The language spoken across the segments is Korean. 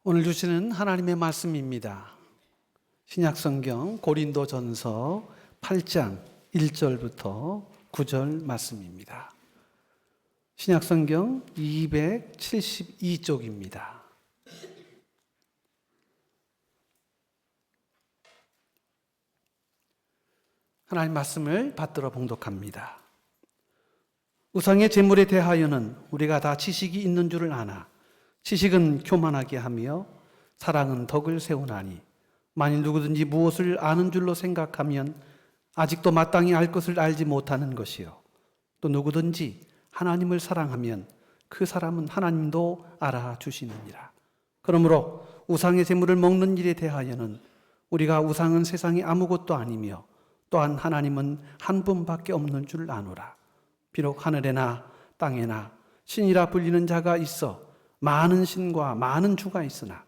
오늘 주시는 하나님의 말씀입니다. 신약성경 고린도전서 8장 1절부터 9절 말씀입니다. 신약성경 272쪽입니다. 하나님 말씀을 받들어 봉독합니다. 우상의 제물에 대하여는 우리가 다 지식이 있는 줄을 아나 지식은 교만하게 하며 사랑은 덕을 세우나니 만일 누구든지 무엇을 아는 줄로 생각하면 아직도 마땅히 알 것을 알지 못하는 것이요 또 누구든지 하나님을 사랑하면 그 사람은 하나님도 알아주시느니라. 그러므로 우상의 제물을 먹는 일에 대하여는 우리가 우상은 세상에 아무것도 아니며 또한 하나님은 한 분밖에 없는 줄 아노라. 비록 하늘에나 땅에나 신이라 불리는 자가 있어 많은 신과 많은 주가 있으나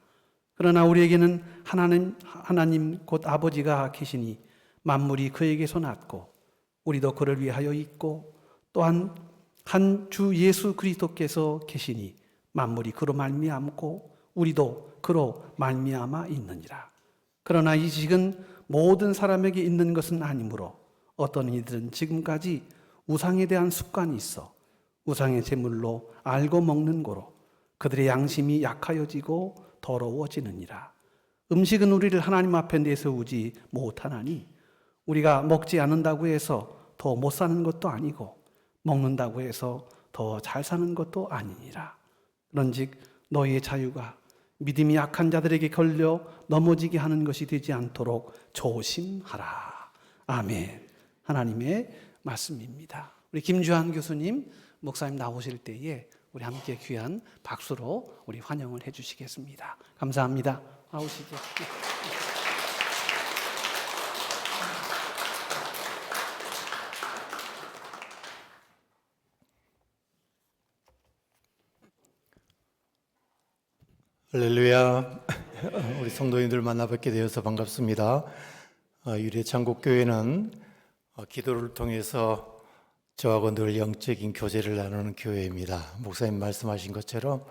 그러나 우리에게는 하나님 곧 아버지가 계시니 만물이 그에게서 났고 우리도 그를 위하여 있고 또한 한 주 예수 그리스도께서 계시니 만물이 그로 말미암고 우리도 그로 말미암아 있느니라. 그러나 이 지식은 모든 사람에게 있는 것은 아니므로 어떤 이들은 지금까지 우상에 대한 습관이 있어 우상의 제물로 알고 먹는 고로 그들의 양심이 약하여지고 더러워지느니라. 음식은 우리를 하나님 앞에 내세우지 못하나니 우리가 먹지 않는다고 해서 더 못 사는 것도 아니고 먹는다고 해서 더 잘 사는 것도 아니니라. 그런즉 너희의 자유가 믿음이 약한 자들에게 걸려 넘어지게 하는 것이 되지 않도록 조심하라. 아멘. 하나님의 말씀입니다. 우리 김주한 교수님, 목사님 나오실 때에 우리 함께 귀한 박수로 우리 환영을 해주시겠습니다. 감사합니다. 나오시죠. 할렐루야. 우리 성도님들 만나뵙게 되어서 반갑습니다. 유래창곡교회는 기도를 통해서 저하고 늘 영적인 교제를 나누는 교회입니다. 목사님 말씀하신 것처럼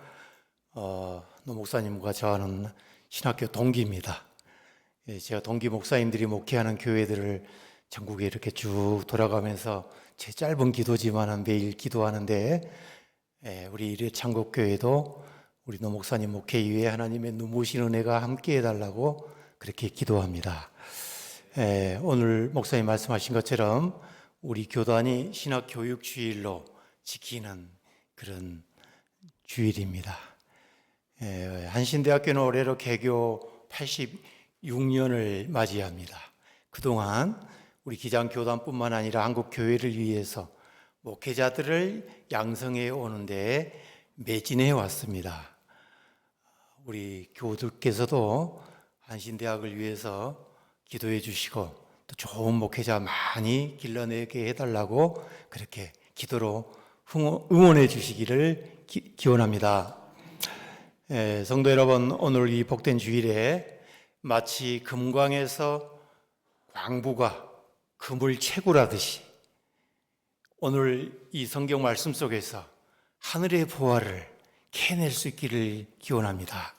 노 목사님과 저와는 신학교 동기입니다. 제가 동기 목사님들이 목회하는 교회들을 전국에 이렇게 쭉 돌아가면서 제 짧은 기도지만은 매일 기도하는데 우리 유래창곡교회도 우리 노 목사님 목회 이후에 하나님의 눈부신 은혜가 함께 해달라고 그렇게 기도합니다. 오늘 목사님 말씀하신 것처럼 우리 교단이 신학교육주일로 지키는 그런 주일입니다. 한신대학교는 올해로 개교 86년을 맞이합니다. 그동안 우리 기장교단뿐만 아니라 한국교회를 위해서 목회자들을 양성해 오는 데 매진해 왔습니다. 우리 교우들께서도 한신대학을 위해서 기도해 주시고 또 좋은 목회자 많이 길러내게 해달라고 그렇게 기도로 응원해 주시기를 기원합니다. 성도 여러분, 오늘 이 복된 주일에 마치 금광에서 광부가 금을 채굴하듯이 오늘 이 성경 말씀 속에서 하늘의 보화를 캐낼 수 있기를 기원합니다.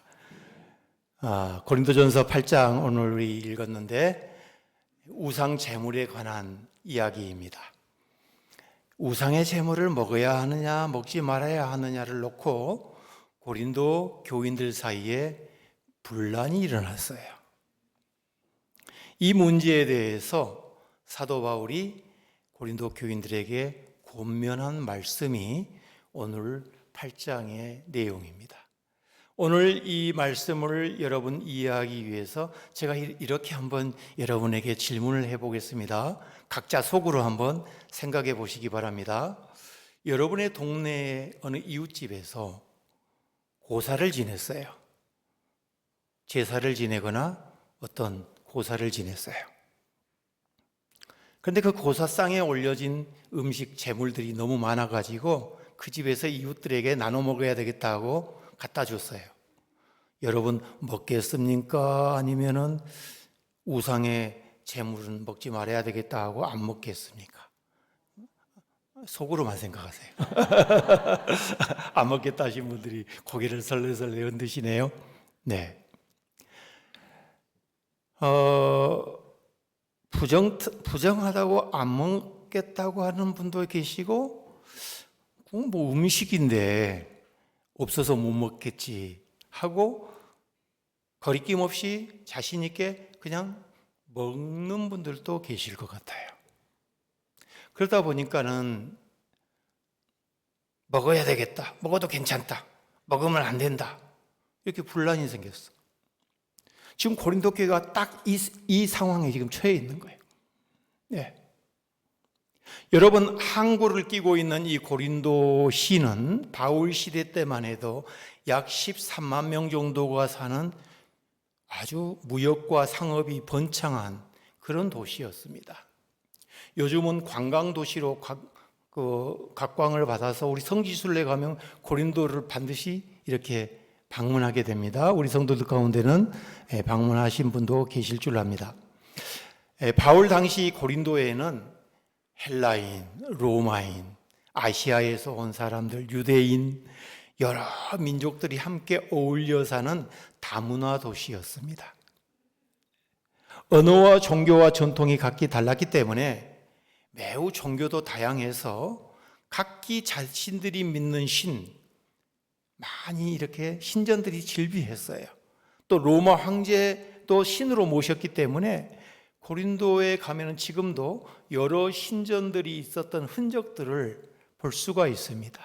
고린도전서 8장 오늘 우리 읽었는데 우상 제물에 관한 이야기입니다. 우상의 제물을 먹어야 하느냐 먹지 말아야 하느냐를 놓고 고린도 교인들 사이에 분란이 일어났어요. 이 문제에 대해서 사도 바울이 고린도 교인들에게 권면한 말씀이 오늘 8장의 내용입니다. 오늘 이 말씀을 여러분 이해하기 위해서 제가 이렇게 한번 여러분에게 질문을 해보겠습니다. 각자 속으로 한번 생각해 보시기 바랍니다. 여러분의 동네의 어느 이웃집에서 고사를 지냈어요. 제사를 지내거나 어떤 고사를 지냈어요. 그런데 그 고사상에 올려진 음식 재물들이 너무 많아가지고 그 집에서 이웃들에게 나눠 먹어야 되겠다고 갖다 줬어요. 여러분 먹겠습니까? 아니면은 우상의 재물은 먹지 말아야 되겠다 하고 안 먹겠습니까? 속으로만 생각하세요. 안 먹겠다 하신 분들이 고개를 설레설레 흔드시네요. 네. 부정하다고 안 먹겠다고 하는 분도 계시고, 그건 뭐 음식인데 없어서 못 먹겠지 하고 거리낌 없이 자신 있게 그냥 먹는 분들도 계실 것 같아요. 그러다 보니까는 먹어야 되겠다, 먹어도 괜찮다, 먹으면 안 된다, 이렇게 분란이 생겼어. 지금 고린도 교회가 딱 이 상황에 지금 처해 있는 거예요. 네. 여러분, 항구를 끼고 있는 이 고린도 시는 바울 시대 때만 해도 약 13만 명 정도가 사는 아주 무역과 상업이 번창한 그런 도시였습니다. 요즘은 관광 도시로 각광을 받아서 우리 성지순례 가면 고린도를 반드시 이렇게 방문하게 됩니다. 우리 성도들 가운데는 방문하신 분도 계실 줄 압니다. 바울 당시 고린도에는 헬라인, 로마인, 아시아에서 온 사람들, 유대인, 여러 민족들이 함께 어울려 사는 다문화 도시였습니다. 언어와 종교와 전통이 각기 달랐기 때문에 매우 종교도 다양해서 각기 자신들이 믿는 신, 많이 이렇게 신전들이 즐비했어요. 또 로마 황제도 신으로 모셨기 때문에 고린도에 가면은 지금도 여러 신전들이 있었던 흔적들을 볼 수가 있습니다.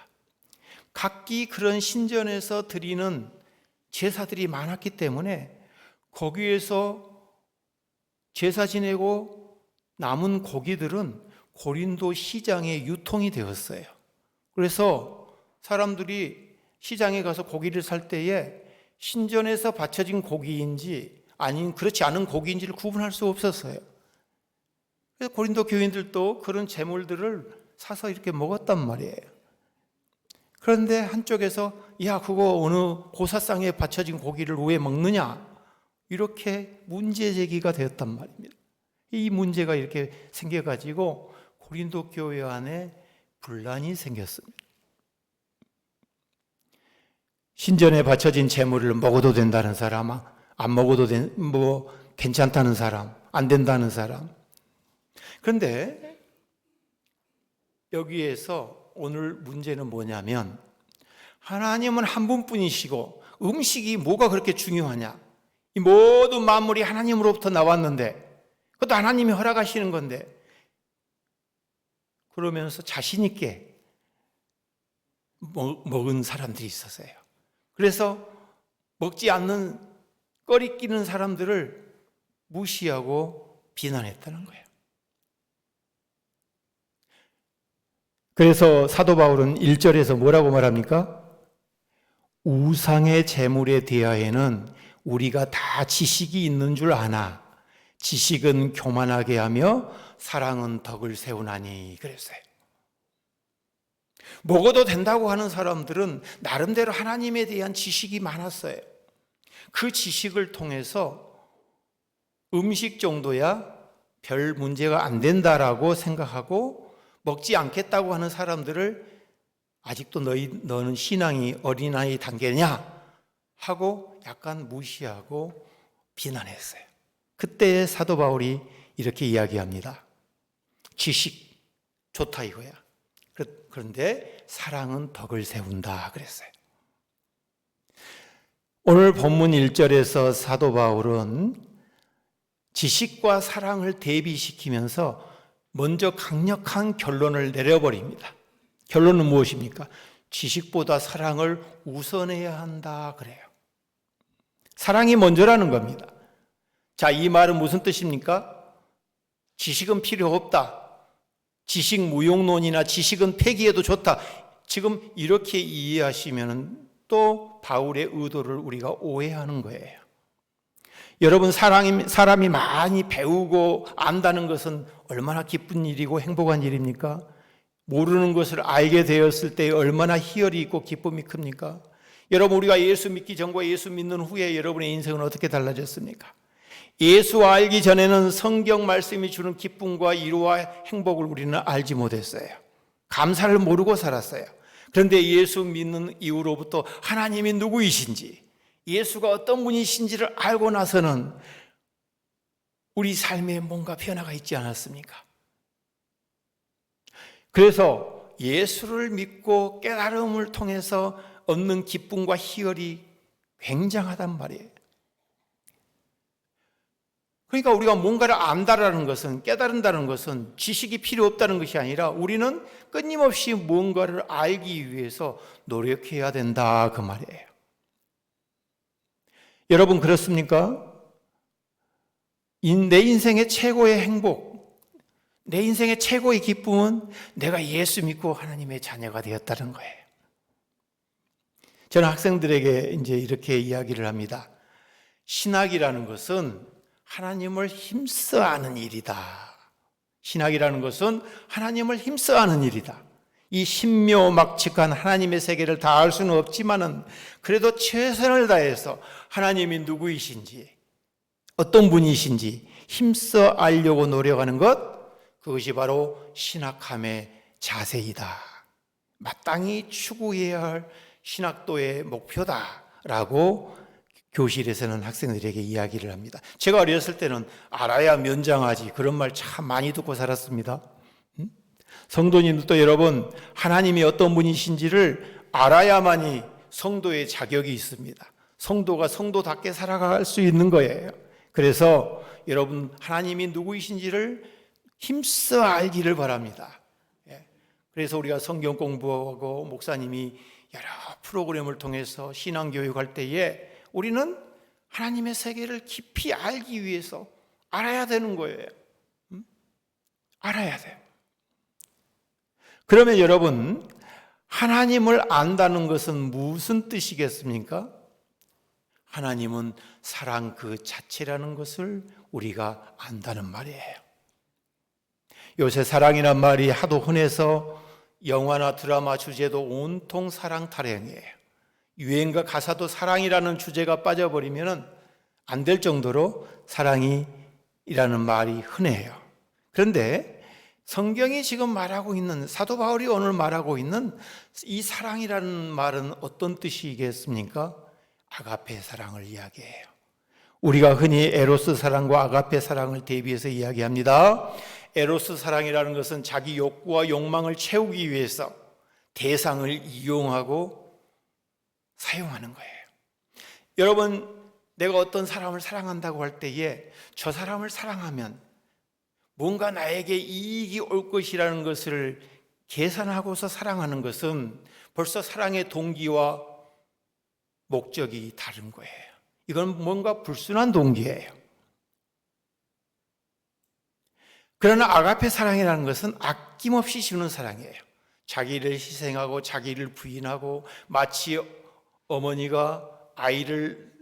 각기 그런 신전에서 드리는 제사들이 많았기 때문에 거기에서 제사 지내고 남은 고기들은 고린도 시장에 유통이 되었어요. 그래서 사람들이 시장에 가서 고기를 살 때에 신전에서 바쳐진 고기인지 아닌 그렇지 않은 고기인지를 구분할 수 없었어요. 그래서 고린도 교인들도 그런 재물들을 사서 이렇게 먹었단 말이에요. 그런데 한쪽에서 야, 그거 어느 고사상에 바쳐진 고기를 왜 먹느냐, 이렇게 문제 제기가 되었단 말입니다. 이 문제가 이렇게 생겨가지고 고린도 교회 안에 분란이 생겼습니다. 신전에 바쳐진 재물을 먹어도 된다는 사람, 안 먹어도 괜찮다는 사람, 안 된다는 사람. 그런데 여기에서 오늘 문제는 뭐냐면, 하나님은 한 분뿐이시고 음식이 뭐가 그렇게 중요하냐, 이 모든 만물이 하나님으로부터 나왔는데 그것도 하나님이 허락하시는 건데, 그러면서 자신 있게 먹은 사람들이 있었어요. 그래서 먹지 않는 꺼리끼는 사람들을 무시하고 비난했다는 거예요. 그래서 사도 바울은 1절에서 뭐라고 말합니까? 우상의 재물에 대하여는 우리가 다 지식이 있는 줄 아나 지식은 교만하게 하며 사랑은 덕을 세우나니 그랬어요. 먹어도 된다고 하는 사람들은 나름대로 하나님에 대한 지식이 많았어요. 그 지식을 통해서 음식 정도야 별 문제가 안 된다라고 생각하고 먹지 않겠다고 하는 사람들을 아직도 너는 신앙이 어린아이 단계냐 하고 약간 무시하고 비난했어요. 그때 사도 바울이 이렇게 이야기합니다. 지식 좋다 이거야. 그런데 사랑은 덕을 세운다 그랬어요. 오늘 본문 1절에서 사도 바울은 지식과 사랑을 대비시키면서 먼저 강력한 결론을 내려버립니다. 결론은 무엇입니까? 지식보다 사랑을 우선해야 한다 그래요. 사랑이 먼저라는 겁니다. 자, 이 말은 무슨 뜻입니까? 지식은 필요 없다. 지식 무용론이나 지식은 폐기해도 좋다. 지금 이렇게 이해하시면 또 바울의 의도를 우리가 오해하는 거예요. 여러분, 사람이 많이 배우고 안다는 것은 얼마나 기쁜 일이고 행복한 일입니까? 모르는 것을 알게 되었을 때 얼마나 희열이 있고 기쁨이 큽니까? 여러분, 우리가 예수 믿기 전과 예수 믿는 후에 여러분의 인생은 어떻게 달라졌습니까? 예수 알기 전에는 성경 말씀이 주는 기쁨과 위로와 행복을 우리는 알지 못했어요. 감사를 모르고 살았어요. 그런데 예수 믿는 이후로부터 하나님이 누구이신지, 예수가 어떤 분이신지를 알고 나서는 우리 삶에 뭔가 변화가 있지 않았습니까? 그래서 예수를 믿고 깨달음을 통해서 얻는 기쁨과 희열이 굉장하단 말이에요. 그러니까 우리가 뭔가를 안다라는 것은, 깨달은다는 것은 지식이 필요 없다는 것이 아니라 우리는 끊임없이 뭔가를 알기 위해서 노력해야 된다, 그 말이에요. 여러분 그렇습니까? 내 인생의 최고의 행복, 내 인생의 최고의 기쁨은 내가 예수 믿고 하나님의 자녀가 되었다는 거예요. 저는 학생들에게 이제 이렇게 이야기를 합니다. 신학이라는 것은 하나님을 힘써 아는 일이다. 신학이라는 것은 하나님을 힘써 아는 일이다. 이 신묘막측한 하나님의 세계를 다 알 수는 없지만은 그래도 최선을 다해서 하나님이 누구이신지, 어떤 분이신지 힘써 알려고 노력하는 것, 그것이 바로 신학함의 자세이다. 마땅히 추구해야 할 신학도의 목표다라고 교실에서는 학생들에게 이야기를 합니다. 제가 어렸을 때는 알아야 면장하지, 그런 말 참 많이 듣고 살았습니다. 성도님들도 여러분, 하나님이 어떤 분이신지를 알아야만이 성도의 자격이 있습니다. 성도가 성도답게 살아갈 수 있는 거예요. 그래서 여러분, 하나님이 누구이신지를 힘써 알기를 바랍니다. 그래서 우리가 성경 공부하고 목사님이 여러 프로그램을 통해서 신앙교육할 때에 우리는 하나님의 세계를 깊이 알기 위해서 알아야 되는 거예요. 알아야 돼요. 그러면 여러분, 하나님을 안다는 것은 무슨 뜻이겠습니까? 하나님은 사랑 그 자체라는 것을 우리가 안다는 말이에요. 요새 사랑이란 말이 하도 흔해서 영화나 드라마 주제도 온통 사랑 타령이에요. 유행가 가사도 사랑이라는 주제가 빠져버리면 안 될 정도로 사랑이라는 말이 흔해요. 그런데 성경이 지금 말하고 있는, 사도 바울이 오늘 말하고 있는 이 사랑이라는 말은 어떤 뜻이겠습니까? 아가페 사랑을 이야기해요. 우리가 흔히 에로스 사랑과 아가페 사랑을 대비해서 이야기합니다. 에로스 사랑이라는 것은 자기 욕구와 욕망을 채우기 위해서 대상을 이용하고 사용하는 거예요. 여러분, 내가 어떤 사람을 사랑한다고 할 때에 저 사람을 사랑하면 뭔가 나에게 이익이 올 것이라는 것을 계산하고서 사랑하는 것은 벌써 사랑의 동기와 목적이 다른 거예요. 이건 뭔가 불순한 동기예요. 그러나 아가페 사랑이라는 것은 아낌없이 주는 사랑이에요. 자기를 희생하고 자기를 부인하고, 마치 어머니가 아이를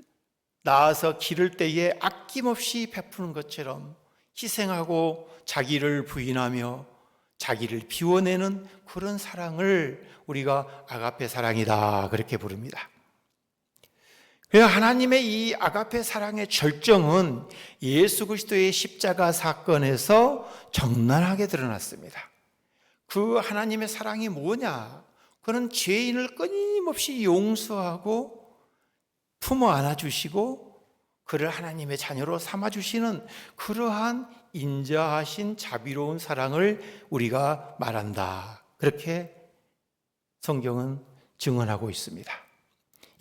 낳아서 기를 때에 아낌없이 베푸는 것처럼 희생하고 자기를 부인하며 자기를 비워내는 그런 사랑을 우리가 아가페 사랑이다, 그렇게 부릅니다. 그래서 하나님의 이 아가페 사랑의 절정은 예수 그리스도의 십자가 사건에서 적나라하게 드러났습니다. 그 하나님의 사랑이 뭐냐? 그는 죄인을 끊임없이 용서하고 품어 안아주시고 그를 하나님의 자녀로 삼아주시는 그러한 인자하신 자비로운 사랑을 우리가 말한다, 그렇게 성경은 증언하고 있습니다.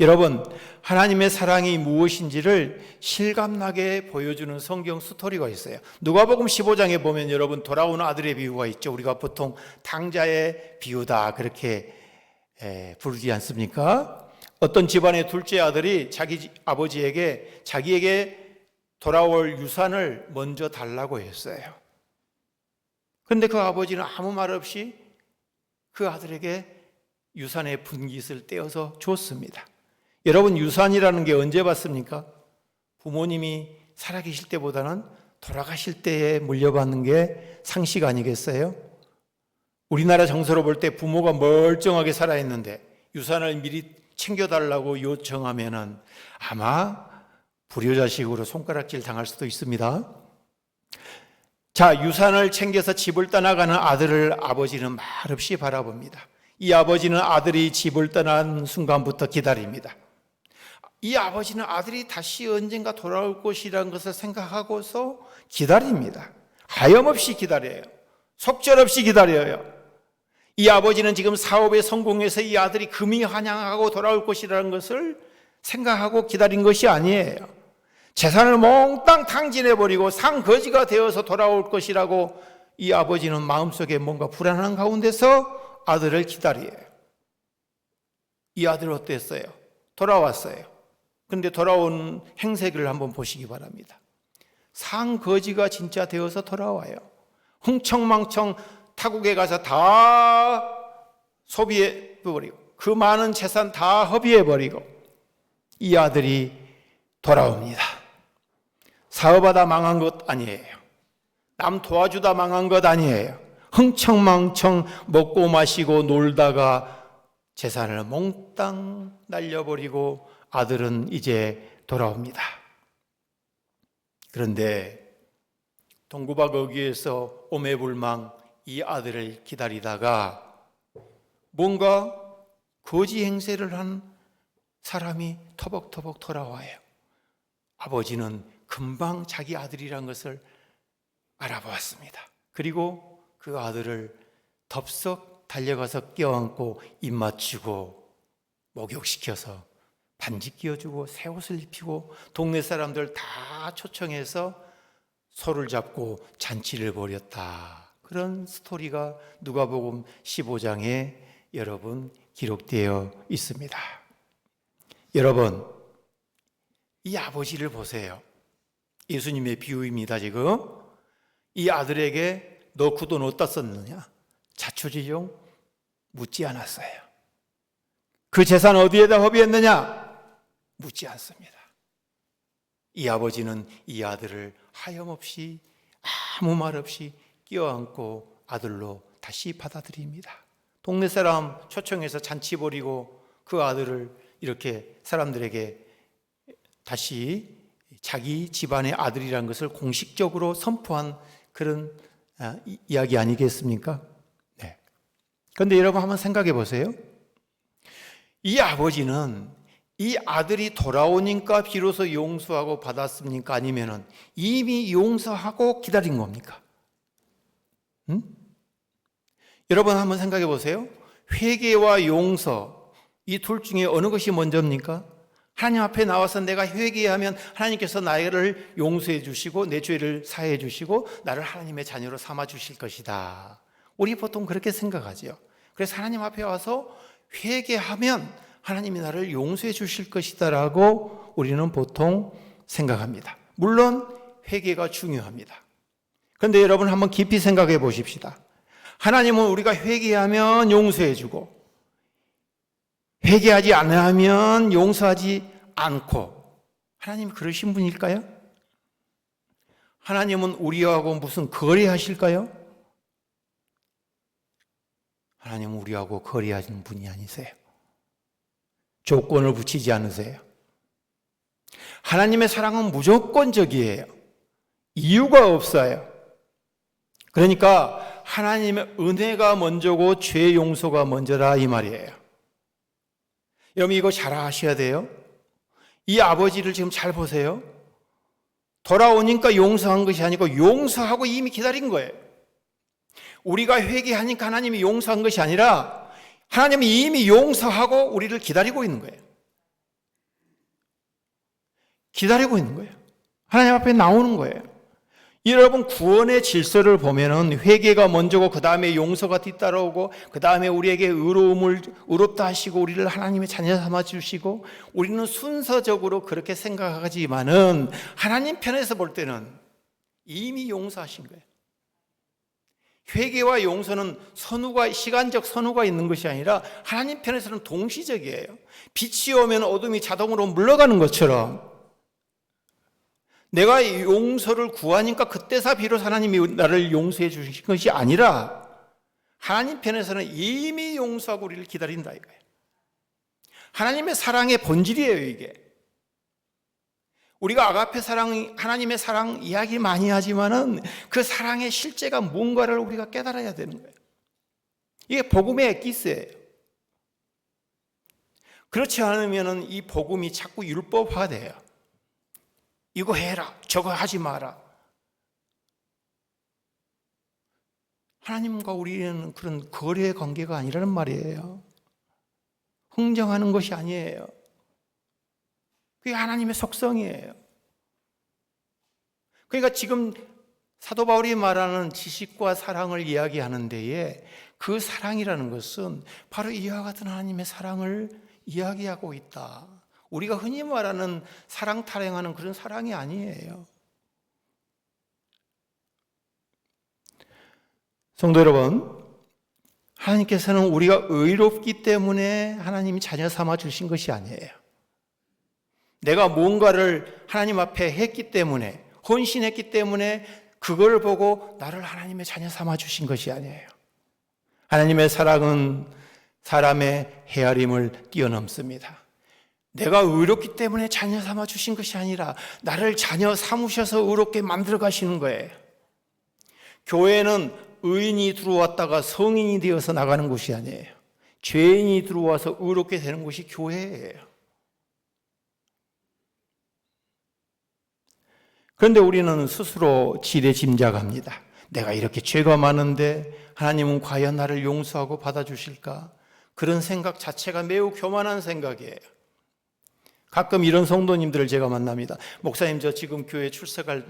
여러분, 하나님의 사랑이 무엇인지를 실감나게 보여주는 성경 스토리가 있어요. 누가복음 15장에 보면 여러분, 돌아오는 아들의 비유가 있죠. 우리가 보통 탕자의 비유다, 그렇게 부르지 않습니까? 어떤 집안의 둘째 아들이 자기 아버지에게 자기에게 돌아올 유산을 먼저 달라고 했어요. 그런데 그 아버지는 아무 말 없이 그 아들에게 유산의 분깃을 떼어서 줬습니다. 여러분, 유산이라는 게 언제 받습니까? 부모님이 살아계실 때보다는 돌아가실 때에 물려받는 게 상식 아니겠어요? 우리나라 정서로 볼 때 부모가 멀쩡하게 살아있는데 유산을 미리 챙겨달라고 요청하면은 아마 불효자식으로 손가락질 당할 수도 있습니다. 자, 유산을 챙겨서 집을 떠나가는 아들을 아버지는 말없이 바라봅니다. 이 아버지는 아들이 집을 떠난 순간부터 기다립니다. 이 아버지는 아들이 다시 언젠가 돌아올 것이라는 것을 생각하고서 기다립니다. 하염없이 기다려요. 속절없이 기다려요. 이 아버지는 지금 사업에 성공해서 이 아들이 금이 환영하고 돌아올 것이라는 것을 생각하고 기다린 것이 아니에요. 재산을 몽땅 탕진해버리고 상거지가 되어서 돌아올 것이라고 이 아버지는 마음속에 뭔가 불안한 가운데서 아들을 기다려요. 이 아들 어땠어요? 돌아왔어요. 그런데 돌아온 행색을 한번 보시기 바랍니다. 상거지가 진짜 되어서 돌아와요. 흥청망청 타국에 가서 다 소비해버리고 그 많은 재산 다 허비해버리고 이 아들이 돌아옵니다. 사업하다 망한 것 아니에요. 남 도와주다 망한 것 아니에요. 흥청망청 먹고 마시고 놀다가 재산을 몽땅 날려버리고 아들은 이제 돌아옵니다. 그런데 동구박어귀에서 오매불망 이 아들을 기다리다가 뭔가 거지 행세를 한 사람이 터벅터벅 돌아와요. 아버지는 금방 자기 아들이란 것을 알아보았습니다. 그리고 그 아들을 덥석 달려가서 껴안고 입 맞추고 목욕시켜서 반지 끼워주고 새 옷을 입히고 동네 사람들 다 초청해서 소를 잡고 잔치를 벌였다. 그런 스토리가 누가복음 15장에 여러분 기록되어 있습니다. 여러분, 이 아버지를 보세요. 예수님의 비유입니다. 지금 이 아들에게 너 그 돈 어디다 썼느냐? 자초지종 묻지 않았어요. 그 재산 어디에다 허비했느냐? 묻지 않습니다. 이 아버지는 이 아들을 하염없이 아무 말 없이 껴안고 아들로 다시 받아들입니다. 동네 사람 초청해서 잔치 벌이고 그 아들을 이렇게 사람들에게 다시 자기 집안의 아들이라는 것을 공식적으로 선포한 그런 이야기 아니겠습니까? 네. 그런데 여러분 한번 생각해 보세요. 이 아버지는 이 아들이 돌아오니까 비로소 용서하고 받았습니까? 아니면은 이미 용서하고 기다린 겁니까? 여러분 한번 생각해 보세요. 회개와 용서, 이 둘 중에 어느 것이 먼저입니까? 하나님 앞에 나와서 내가 회개하면 하나님께서 나를 용서해 주시고 내 죄를 사해 주시고 나를 하나님의 자녀로 삼아 주실 것이다. 우리 보통 그렇게 생각하죠. 그래서 하나님 앞에 와서 회개하면 하나님이 나를 용서해 주실 것이다 라고 우리는 보통 생각합니다. 물론 회개가 중요합니다. 그런데 여러분 한번 깊이 생각해 보십시다. 하나님은 우리가 회개하면 용서해 주고 회개하지 않으면 용서하지 않고, 하나님 그러신 분일까요? 하나님은 우리하고 무슨 거래하실까요? 하나님은 우리하고 거래하시는 분이 아니세요. 조건을 붙이지 않으세요. 하나님의 사랑은 무조건적이에요. 이유가 없어요. 그러니까 하나님의 은혜가 먼저고 죄 용서가 먼저라 이 말이에요. 여러분 이거 잘 아셔야 돼요. 이 아버지를 지금 잘 보세요. 돌아오니까 용서한 것이 아니고 용서하고 이미 기다린 거예요. 우리가 회개하니까 하나님이 용서한 것이 아니라 하나님이 이미 용서하고 우리를 기다리고 있는 거예요. 기다리고 있는 거예요. 하나님 앞에 나오는 거예요. 여러분 구원의 질서를 보면은 회개가 먼저고 그 다음에 용서가 뒤따라오고 그 다음에 우리에게 의롭다 하시고 우리를 하나님의 자녀 삼아 주시고 우리는 순서적으로 그렇게 생각하지만은 하나님 편에서 볼 때는 이미 용서하신 거예요. 회개와 용서는 시간적 선후가 있는 것이 아니라 하나님 편에서는 동시적이에요. 빛이 오면 어둠이 자동으로 물러가는 것처럼 내가 용서를 구하니까 그때서 비로소 하나님이 나를 용서해 주신 것이 아니라 하나님 편에서는 이미 용서하고 우리를 기다린다 이거예요. 하나님의 사랑의 본질이에요 이게. 우리가 아가페 사랑, 하나님의 사랑 이야기 많이 하지만은 그 사랑의 실제가 뭔가를 우리가 깨달아야 되는 거예요. 이게 복음의 엑기스예요. 그렇지 않으면 이 복음이 자꾸 율법화돼요. 이거 해라, 저거 하지 마라. 하나님과 우리는 그런 거래 관계가 아니라는 말이에요. 흥정하는 것이 아니에요. 그게 하나님의 속성이에요. 그러니까 지금 사도 바울이 말하는 지식과 사랑을 이야기하는 데에 그 사랑이라는 것은 바로 이와 같은 하나님의 사랑을 이야기하고 있다. 우리가 흔히 말하는 사랑 타령하는 그런 사랑이 아니에요. 성도 여러분, 하나님께서는 우리가 의롭기 때문에 하나님이 자녀 삼아 주신 것이 아니에요. 내가 뭔가를 하나님 앞에 했기 때문에, 헌신했기 때문에 그걸 보고 나를 하나님의 자녀 삼아 주신 것이 아니에요. 하나님의 사랑은 사람의 헤아림을 뛰어넘습니다. 내가 의롭기 때문에 자녀 삼아 주신 것이 아니라 나를 자녀 삼으셔서 의롭게 만들어 가시는 거예요. 교회는 의인이 들어왔다가 성인이 되어서 나가는 곳이 아니에요. 죄인이 들어와서 의롭게 되는 곳이 교회예요. 그런데 우리는 스스로 지레짐작합니다. 내가 이렇게 죄가 많은데 하나님은 과연 나를 용서하고 받아주실까? 그런 생각 자체가 매우 교만한 생각이에요. 가끔 이런 성도님들을 제가 만납니다. 목사님, 저 지금 교회 출석할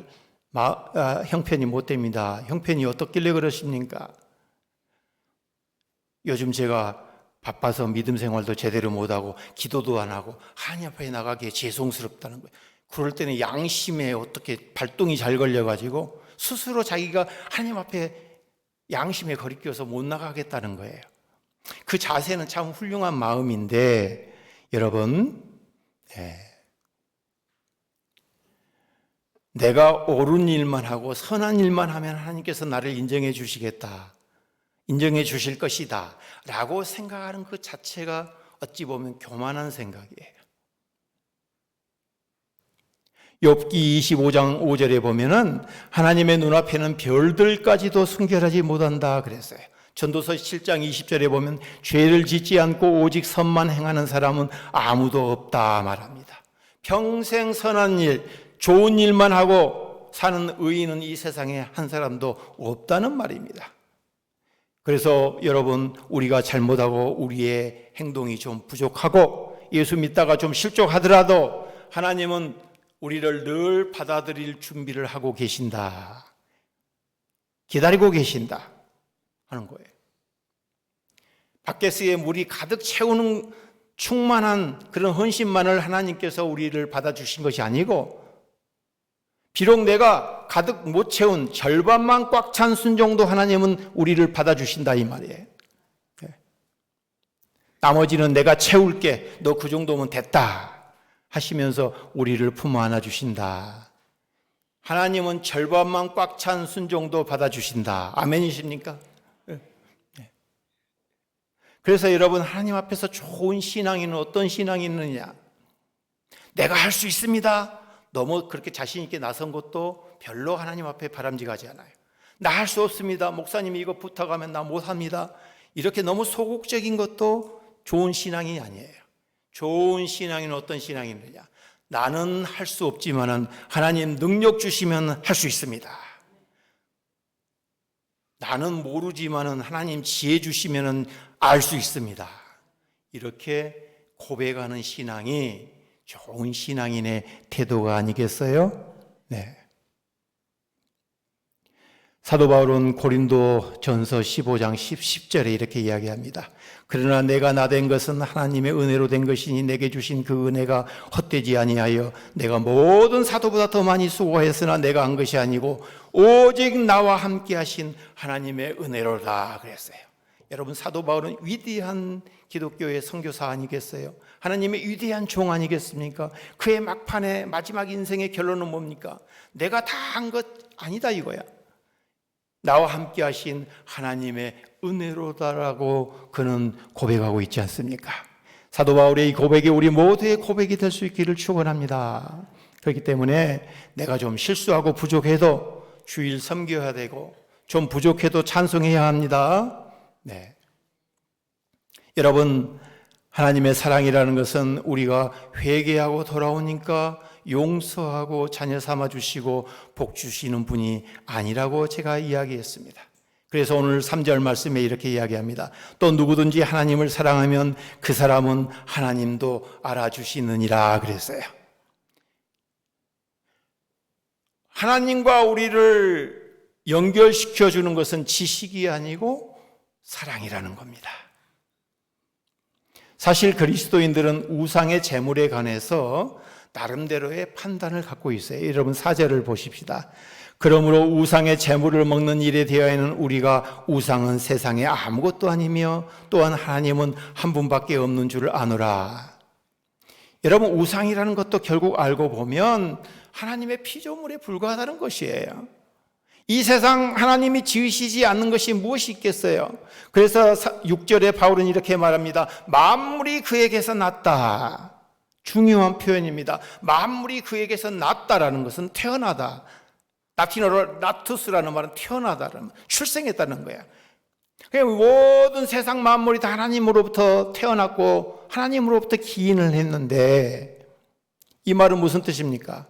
형편이 못 됩니다. 형편이 어떻길래 그러십니까? 요즘 제가 바빠서 믿음 생활도 제대로 못하고 기도도 안 하고 하나님 앞에 나가기에 죄송스럽다는 거예요. 그럴 때는 양심에 어떻게 발동이 잘 걸려가지고 스스로 자기가 하나님 앞에 양심에 거리끼어서 못 나가겠다는 거예요. 그 자세는 참 훌륭한 마음인데 여러분, 내가 옳은 일만 하고 선한 일만 하면 하나님께서 나를 인정해 주시겠다, 인정해 주실 것이다 라고 생각하는 그 자체가 어찌 보면 교만한 생각이에요. 욥기 25장 5절에 보면은 하나님의 눈앞에는 별들까지도 순결하지 못한다 그랬어요. 전도서 7장 20절에 보면 죄를 짓지 않고 오직 선만 행하는 사람은 아무도 없다 말합니다. 평생 선한 일, 좋은 일만 하고 사는 의인은 이 세상에 한 사람도 없다는 말입니다. 그래서 여러분, 우리가 잘못하고 우리의 행동이 좀 부족하고 예수 믿다가 좀 실족하더라도 하나님은 우리를 늘 받아들일 준비를 하고 계신다, 기다리고 계신다 하는 거예요. 바게스에 물이 가득 채우는 충만한 그런 헌신만을 하나님께서 우리를 받아주신 것이 아니고, 비록 내가 가득 못 채운 절반만 꽉 찬 순정도 하나님은 우리를 받아주신다 이 말이에요. 나머지는 내가 채울게, 너 그 정도면 됐다 하시면서 우리를 품어 안아 주신다. 하나님은 절반만 꽉 찬 순종도 받아주신다. 아멘이십니까? 그래서 여러분, 하나님 앞에서 좋은 신앙인은 어떤 신앙이 있느냐? 내가 할 수 있습니다. 너무 그렇게 자신 있게 나선 것도 별로 하나님 앞에 바람직하지 않아요. 나 할 수 없습니다. 목사님이 이거 부탁하면 나 못합니다. 이렇게 너무 소극적인 것도 좋은 신앙이 아니에요. 좋은 신앙인은 어떤 신앙이느냐? 나는 할 수 없지만은 하나님 능력 주시면 할 수 있습니다. 나는 모르지만은 하나님 지혜 주시면은 알 수 있습니다. 이렇게 고백하는 신앙이 좋은 신앙인의 태도가 아니겠어요? 네. 사도 바울은 고린도 전서 15장 10절에 이렇게 이야기합니다. 그러나 내가 나된 것은 하나님의 은혜로 된 것이니 내게 주신 그 은혜가 헛되지 아니하여 내가 모든 사도보다 더 많이 수고했으나 내가 한 것이 아니고 오직 나와 함께 하신 하나님의 은혜로다 그랬어요. 여러분, 사도 바울은 위대한 기독교의 선교사 아니겠어요? 하나님의 위대한 종 아니겠습니까? 그의 막판에 마지막 인생의 결론은 뭡니까? 내가 다 한 것 아니다 이거야. 나와 함께 하신 하나님의 은혜로다라고 그는 고백하고 있지 않습니까? 사도 바울의 이 고백이 우리 모두의 고백이 될 수 있기를 축원합니다. 그렇기 때문에 내가 좀 실수하고 부족해도 주일 섬겨야 되고 좀 부족해도 찬송해야 합니다. 네. 여러분, 하나님의 사랑이라는 것은 우리가 회개하고 돌아오니까 용서하고 자녀 삼아 주시고 복 주시는 분이 아니라고 제가 이야기했습니다. 그래서 오늘 3절 말씀에 이렇게 이야기합니다. 또 누구든지 하나님을 사랑하면 그 사람은 하나님도 알아주시느니라 그랬어요. 하나님과 우리를 연결시켜 주는 것은 지식이 아니고 사랑이라는 겁니다. 사실 그리스도인들은 우상의 제물에 관해서 나름대로의 판단을 갖고 있어요. 여러분 4절을 보십시다. 그러므로 우상의 제물을 먹는 일에 대하여는 우리가 우상은 세상에 아무것도 아니며 또한 하나님은 한 분밖에 없는 줄을 아노라. 여러분 우상이라는 것도 결국 알고 보면 하나님의 피조물에 불과하다는 것이에요. 이 세상 하나님이 지으시지 않는 것이 무엇이 있겠어요? 그래서 6절에 바울은 이렇게 말합니다. 만물이 그에게서 났다. 중요한 표현입니다. 만물이 그에게서 났다라는 것은 태어나다. 라틴어로 나투스라는 말은 태어나다라는 출생했다는 거야. 모든 세상 만물이 다 하나님으로부터 태어났고 하나님으로부터 기인을 했는데 이 말은 무슨 뜻입니까?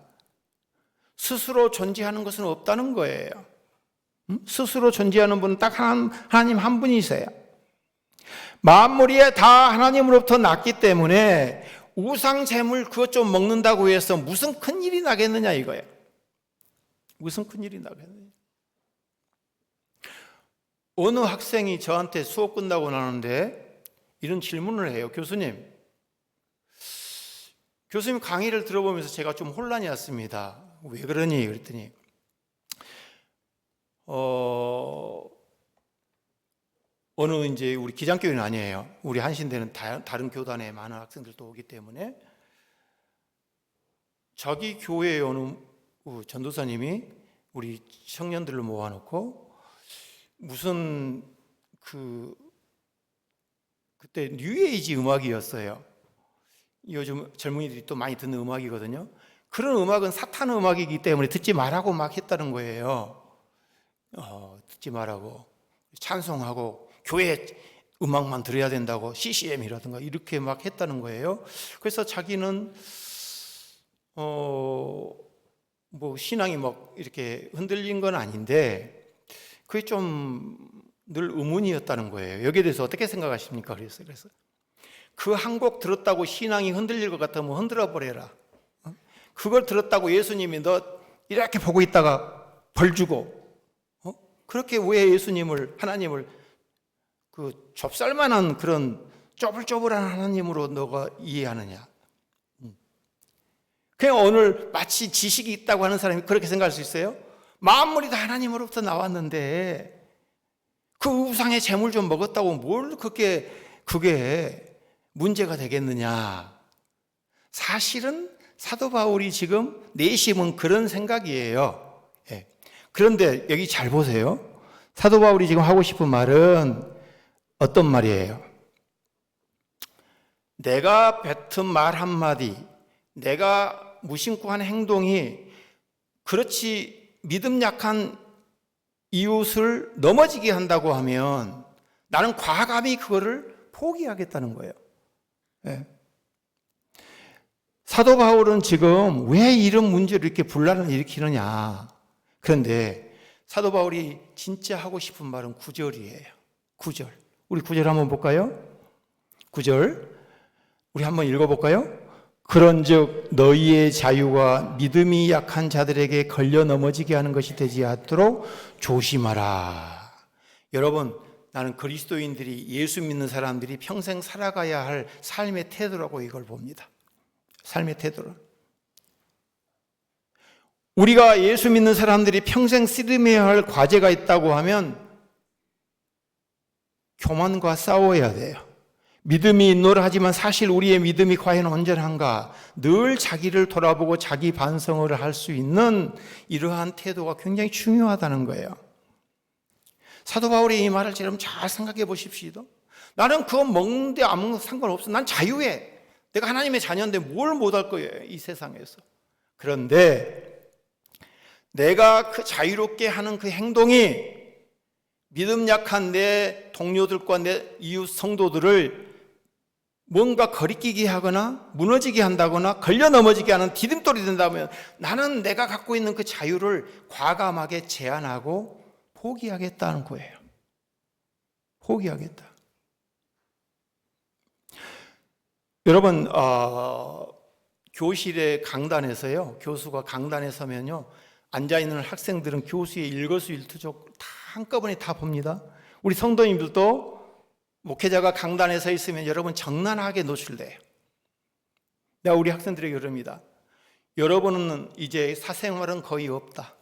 스스로 존재하는 것은 없다는 거예요. 스스로 존재하는 분은 딱 하나님 한 분이세요. 만물이 다 하나님으로부터 났기 때문에 우상 제물 그것 좀 먹는다고 해서 무슨 큰일이 나겠느냐 이거예요. 무슨 큰일이 나겠느냐. 어느 학생이 저한테 수업 끝나고 나는데 이런 질문을 해요. 교수님 강의를 들어보면서 제가 좀 혼란이 왔습니다. 왜 그러니? 그랬더니 어느 이제 우리 기장교회는 아니에요. 우리 한신대는 다른 교단에 많은 학생들도 오기 때문에 자기 교회에 어느 전도사님이 우리 청년들을 모아놓고 무슨 그때 뉴에이지 음악이었어요. 요즘 젊은이들이 또 많이 듣는 음악이거든요. 그런 음악은 사탄 음악이기 때문에 듣지 말라고 막 했다는 거예요. 듣지 말라고 찬송하고 교회 음악만 들어야 된다고 CCM이라든가 이렇게 막 했다는 거예요. 그래서 자기는 뭐 신앙이 막 이렇게 흔들린 건 아닌데 그게 좀 늘 의문이었다는 거예요. 여기에 대해서 어떻게 생각하십니까? 그래서 그 한 곡 들었다고 신앙이 흔들릴 것 같으면 흔들어 버려라. 그걸 들었다고 예수님이 너 이렇게 보고 있다가 벌 주고 그렇게 왜 하나님을 그 좁쌀만한 그런 쪼불쪼불한 하나님으로 너가 이해하느냐. 그냥 오늘 마치 지식이 있다고 하는 사람이 그렇게 생각할 수 있어요? 만물이 다 하나님으로부터 나왔는데 그 우상의 재물 좀 먹었다고 뭘 그게 문제가 되겠느냐. 사실은 사도 바울이 지금 내심은 그런 생각이에요. 예. 그런데 여기 잘 보세요. 사도 바울이 지금 하고 싶은 말은 어떤 말이에요? 내가 뱉은 말 한마디, 내가 무심코 한 행동이 그렇지 믿음 약한 이웃을 넘어지게 한다고 하면 나는 과감히 그거를 포기하겠다는 거예요. 네. 사도 바울은 지금 왜 이런 문제를 이렇게 분란을 일으키느냐. 그런데 사도 바울이 진짜 하고 싶은 말은 9절이에요. 9절. 우리 9절 한번 볼까요? 9절. 우리 한번 읽어볼까요? 그런즉 너희의 자유가 믿음이 약한 자들에게 걸려 넘어지게 하는 것이 되지 않도록 조심하라. 여러분, 나는 그리스도인들이 예수 믿는 사람들이 평생 살아가야 할 삶의 태도라고 이걸 봅니다. 삶의 태도를. 우리가 예수 믿는 사람들이 평생 씨름해야 할 과제가 있다고 하면 교만과 싸워야 돼요. 믿음이 있노라 하지만 사실 우리의 믿음이 과연 온전한가? 늘 자기를 돌아보고 자기 반성을 할 수 있는 이러한 태도가 굉장히 중요하다는 거예요. 사도 바울의 이 말을 여러분 잘 생각해 보십시오. 나는 그거 먹는데 아무 상관없어. 난 자유해. 내가 하나님의 자녀인데 뭘 못할 거예요, 이 세상에서. 그런데 내가 그 자유롭게 하는 그 행동이 믿음 약한 내 동료들과 내 이웃 성도들을 뭔가 거리끼게 하거나 무너지게 한다거나 걸려 넘어지게 하는 디딤돌이 된다면 나는 내가 갖고 있는 그 자유를 과감하게 제한하고 포기하겠다는 거예요. 포기하겠다. 여러분, 교실의 강단에서요, 교수가 강단에 서면요, 앉아있는 학생들은 교수의 일거수일투족 다 한꺼번에 다 봅니다. 우리 성도님들도 목회자가 강단에 서 있으면 여러분 적나라하게 노출돼요. 내가 우리 학생들에게 그럽니다. 여러분은 이제 사생활은 거의 없다.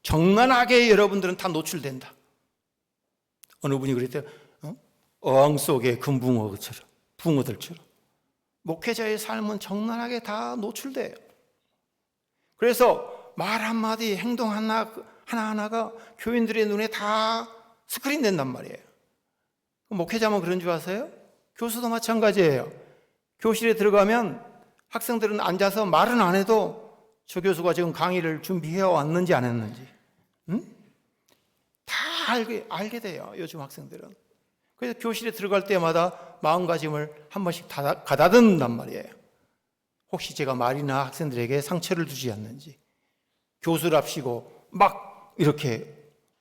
적나라하게 여러분들은 다 노출된다. 어느 분이 그랬대요. 어항 속의 금붕어처럼, 붕어들처럼. 목회자의 삶은 적나라하게 다 노출돼요. 그래서 말 한마디, 행동 하나하나가 교인들의 눈에 다 스크린 된단 말이에요. 목회자만 그런 줄 아세요? 교수도 마찬가지예요. 교실에 들어가면 학생들은 앉아서 말은 안 해도 저 교수가 지금 강의를 준비해 왔는지 안 했는지 다 알게 돼요. 요즘 학생들은. 그래서 교실에 들어갈 때마다 마음가짐을 한 번씩 가다듬는단 말이에요. 혹시 제가 말이나 학생들에게 상처를 주지 않는지, 교수랍시고 막 이렇게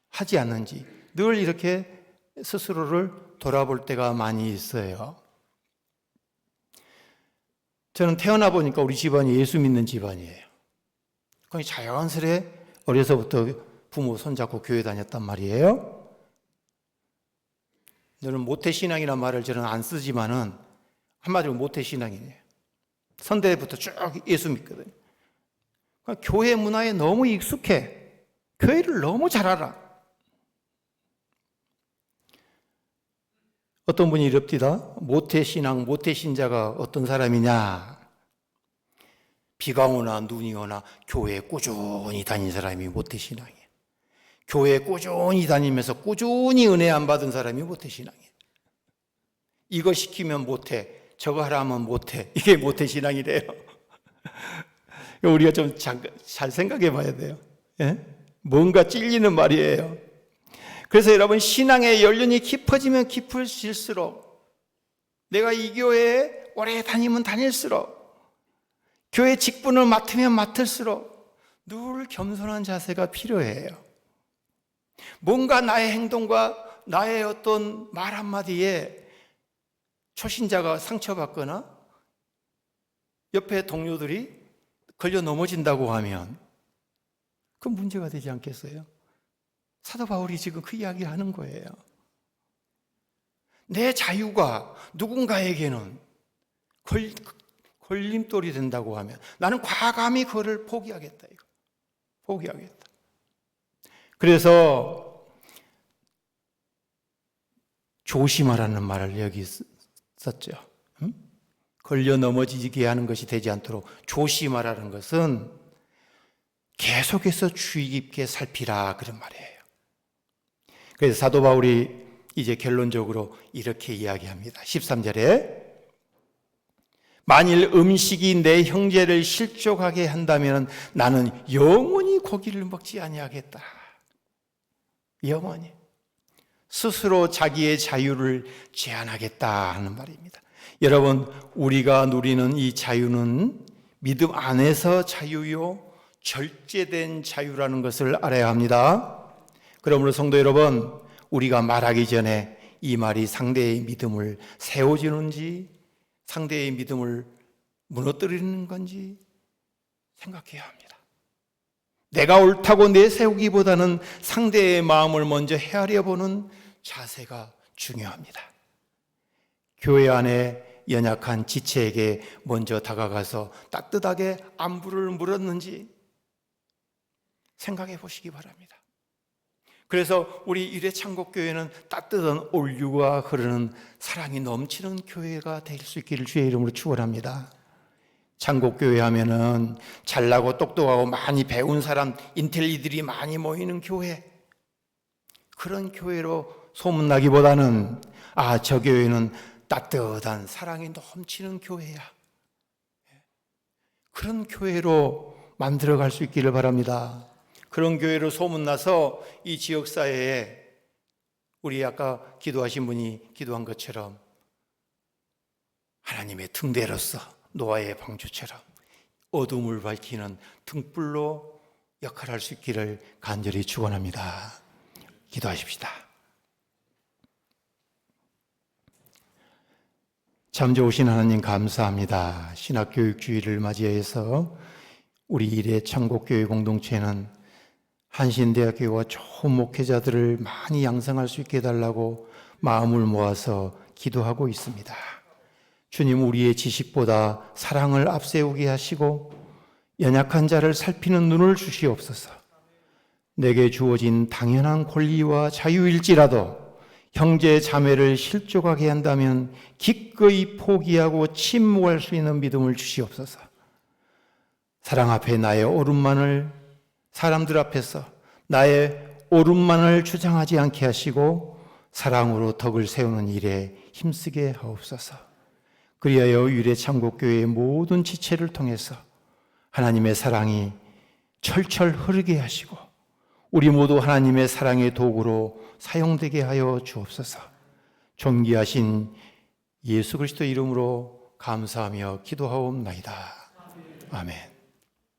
하지 않는지 늘 이렇게 스스로를 돌아볼 때가 많이 있어요. 저는 태어나 보니까 우리 집안이 예수 믿는 집안이에요. 거의 자연스레 어려서부터 부모 손잡고 교회 다녔단 말이에요. 저는 모태신앙이라는 말을 저는 안 쓰지만은 한마디로 모태신앙이에요. 선대부터 쭉 예수 믿거든요. 그러니까 교회 문화에 너무 익숙해. 교회를 너무 잘 알아. 어떤 분이 이럽디다. 모태신앙, 모태신자가 어떤 사람이냐. 비가 오나 눈이 오나 교회에 꾸준히 다닌 사람이 모태신앙이에요. 교회에 꾸준히 다니면서 꾸준히 은혜 안 받은 사람이 모태신앙이에요. 이거 시키면 못해, 저거 하라면 못해. 이게 모태신앙이래요. 우리가 좀 잘 생각해 봐야 돼요. 예? 뭔가 찔리는 말이에요. 그래서 여러분, 신앙의 연륜이 깊어지면 깊어질수록, 내가 이 교회에 오래 다니면 다닐수록, 교회 직분을 맡으면 맡을수록 늘 겸손한 자세가 필요해요. 뭔가 나의 행동과 나의 어떤 말 한마디에 초신자가 상처받거나 옆에 동료들이 걸려 넘어진다고 하면 그 문제가 되지 않겠어요? 사도 바울이 지금 그 이야기를 하는 거예요. 내 자유가 누군가에게는 걸림돌이 된다고 하면 나는 과감히 그거를 포기하겠다. 이거. 포기하겠다. 그래서 조심하라는 말을 여기 썼죠. 걸려 넘어지게 하는 것이 되지 않도록 조심하라는 것은 계속해서 주의 깊게 살피라 그런 말이에요. 그래서 사도 바울이 이제 결론적으로 이렇게 이야기합니다. 13절에 만일 음식이 내 형제를 실족하게 한다면 나는 영원히 고기를 먹지 아니하겠다. 영원히. 스스로 자기의 자유를 제한하겠다 하는 말입니다. 여러분, 우리가 누리는 이 자유는 믿음 안에서 자유요, 절제된 자유라는 것을 알아야 합니다. 그러므로 성도 여러분, 우리가 말하기 전에 이 말이 상대의 믿음을 세워주는지 상대의 믿음을 무너뜨리는 건지 생각해야 합니다. 내가 옳다고 내세우기보다는 상대의 마음을 먼저 헤아려 보는 자세가 중요합니다. 교회 안에 연약한 지체에게 먼저 다가가서 따뜻하게 안부를 물었는지 생각해 보시기 바랍니다. 그래서 우리 일회창곡교회는 따뜻한 온유가 흐르는 사랑이 넘치는 교회가 될 수 있기를 주의 이름으로 축원합니다. 창곡교회 하면은 잘나고 똑똑하고 많이 배운 사람, 인텔리들이 많이 모이는 교회, 그런 교회로 소문나기보다는 저 교회는 따뜻한 사랑이 넘치는 교회야, 그런 교회로 만들어갈 수 있기를 바랍니다. 그런 교회로 소문나서 이 지역사회에 우리 아까 기도하신 분이 기도한 것처럼 하나님의 등대로서 노아의 방주처럼 어둠을 밝히는 등불로 역할할 수 있기를 간절히 축원합니다. 기도하십시다. 참 좋으신 하나님 감사합니다. 신학교육주의를 맞이해서 우리 일의 천국교회 공동체는 한신대학교와 좋은 목회자들을 많이 양성할 수 있게 해달라고 마음을 모아서 기도하고 있습니다. 주님, 우리의 지식보다 사랑을 앞세우게 하시고 연약한 자를 살피는 눈을 주시옵소서. 내게 주어진 당연한 권리와 자유일지라도 형제 자매를 실족하게 한다면 기꺼이 포기하고 침묵할 수 있는 믿음을 주시옵소서. 사랑 앞에 나의 옳음만을, 사람들 앞에서 나의 옳음만을 주장하지 않게 하시고 사랑으로 덕을 세우는 일에 힘쓰게 하옵소서. 그리하여 유래 창곡교회의 모든 지체를 통해서 하나님의 사랑이 철철 흐르게 하시고 우리 모두 하나님의 사랑의 도구로 사용되게 하여 주옵소서. 존귀하신 예수 그리스도 이름으로 감사하며 기도하옵나이다. 아멘.